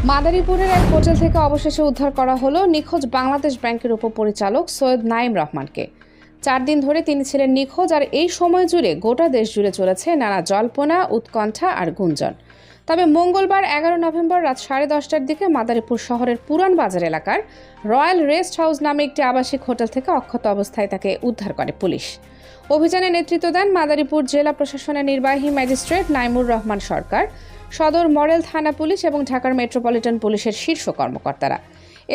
মাদারীপুরের এক হোটেল থেকে অবশেষে উদ্ধার করা হলো নিখোঁজ বাংলাদেশ ব্যাংকের উপপরিচালক সৈয়দ নাঈম রহমানকে। 4 দিন ধরে তিনি ছিলেন নিখোঁজ, আর এই সময় জুড়ে গোটা দেশ জুড়ে চলেছে নানা জল্পনা, উৎকণ্ঠা আর গুঞ্জন। তবে মঙ্গলবার 11 নভেম্বর রাত 10:30টার দিকে মাদারীপুর শহরের পুরান বাজার এলাকার রয়্যাল রেস্ট হাউস নামে একটি আবাসিক হোটেল থেকে অক্ষত অবস্থায় তাকে উদ্ধার করে পুলিশ। অভিযানে নেতৃত্ব দেন মাদারীপুর জেলা প্রশাসনের নির্বাহী ম্যাজিস্ট্রেট নাইমুর রহমান সরকার, সদর মডেল থানা পুলিশ এবং ঢাকার মেট্রোপলিটন পুলিশের শীর্ষ কর্মকর্তারা।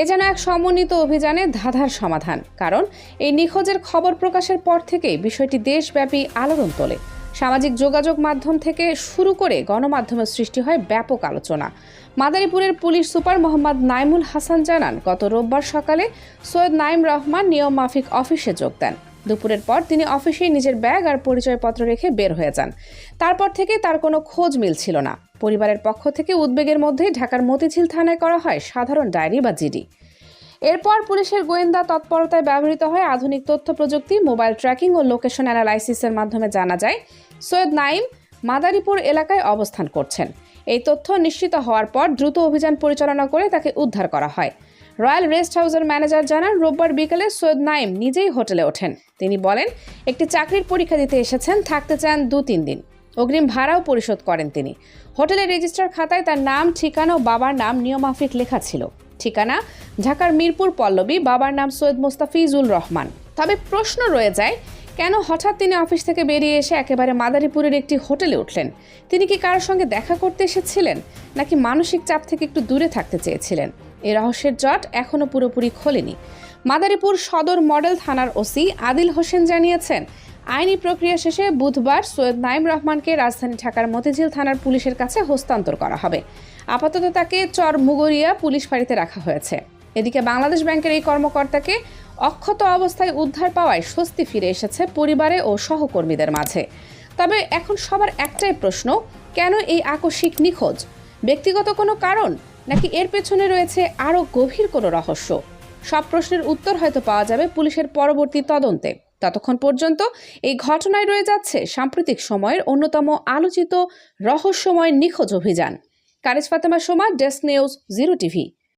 এ যেন এক সমন্বিত অভিযানে ধাঁধার সমাধান, কারণ এই নিখোঁজের খবর প্রকাশের পর থেকেই বিষয়টি দেশব্যাপী আলোড়ন তোলে। সামাজিক যোগাযোগ মাধ্যম থেকে শুরু করে গণমাধ্যমের সৃষ্টি হয় ব্যাপক আলোচনা। মাদারীপুরের পুলিশ সুপার মোহাম্মদ নাইমুল হাসান জানান, গত রোববার সকালে সৈয়দ নাঈম রহমান নিয়ম মাফিক অফিসে যোগ দেন। দুপুরের পর তিনি অফিসেই নিজের ব্যাগ আর পরিচয়পত্র রেখে বের হয়ে যান। তারপর থেকে তার কোনো খোঁজ মিলছিল না। পরিবারের পক্ষ থেকে উদ্বেগের মধ্যেই ঢাকার মতিঝিল থানায় করা হয় সাধারণ ডায়েরি বা জিডি। এরপর পুলিশের গোয়েন্দা তৎপরতায় ব্যবহৃত হয় আধুনিক তথ্য প্রযুক্তি, মোবাইল ট্র্যাকিং ও লোকেশন অ্যানালাইসিসের মাধ্যমে জানা যায় সৈয়দ নাঈম মাদারীপুর এলাকায় অবস্থান করছেন। এই তথ্য নিশ্চিত হওয়ার পর দ্রুত অভিযান পরিচালনা করে তাকে উদ্ধার করা হয়। রয়্যাল রেস্ট হাউসের ম্যানেজার জানান, রোববার বিকেলে সৈয়দ নাঈম নিজেই হোটেলে ওঠেন। তিনি বলেন, একটি চাকরির পরীক্ষা দিতে এসেছেন, থাকতে চান 2-3 দিন। অগ্রিম ভাড়াও পরিশোধ করেন তিনি। হোটেলের রেজিস্টার খাতায় তার নাম, ঠিকানা ও বাবার নাম নিয়মাফিক লেখা ছিল। ঠিকানা ঢাকার মিরপুর পল্লবী, বাবার নাম সৈয়দ মোস্তাফিজুল রহমান। তবে প্রশ্ন রয়ে যায়, কেন হঠাৎ তিনি অফিস থেকে বেরিয়ে এসে একেবারে মাদারীপুরের একটি হোটেলে উঠলেন? তিনি কি কারোর সঙ্গে দেখা করতে এসেছিলেন, নাকি মানসিক চাপ থেকে একটু দূরে থাকতে চেয়েছিলেন? এই রহস্যের জট এখনও পুরোপুরি খোলেনি। মাদারীপুর সদর মডেল থানার ওসি আদিল হোসেন জানিয়েছেন, আইনি প্রক্রিয়া শেষে বুধবার সৈয়দ নাঈম রহমানকে রাজধানী ঢাকার মতিঝিল থানার পুলিশের কাছে হস্তান্তর করা হবে। আপাতত তাকে চরমুগরিয়া পুলিশ ফাঁড়িতে রাখা হয়েছে। এদিকে বাংলাদেশ ব্যাংকের এই কর্মকর্তাকে অক্ষত অবস্থায় উদ্ধার পাওয়ায় স্বস্তি ফিরে এসেছে পরিবারে ও সহকর্মীদের মাঝে। তবে এখন সবার একটাই প্রশ্ন, কেন এই আকস্মিক নিখোঁজ? ব্যক্তিগত কোনো কারণ, নাকি এর পেছনে রয়েছে আরও গভীর কোনো রহস্য? সব প্রশ্নের উত্তর হয়তো পাওয়া যাবে পুলিশের পরবর্তী তদন্তে। ততক্ষণ পর্যন্ত এই ঘটনায় রয়ে যাচ্ছে সাম্প্রতিক সময়ের অন্যতম আলোচিত রহস্যময় নিখোঁজ অভিযান। Curries Fatema Soma, desk news, 0 TV.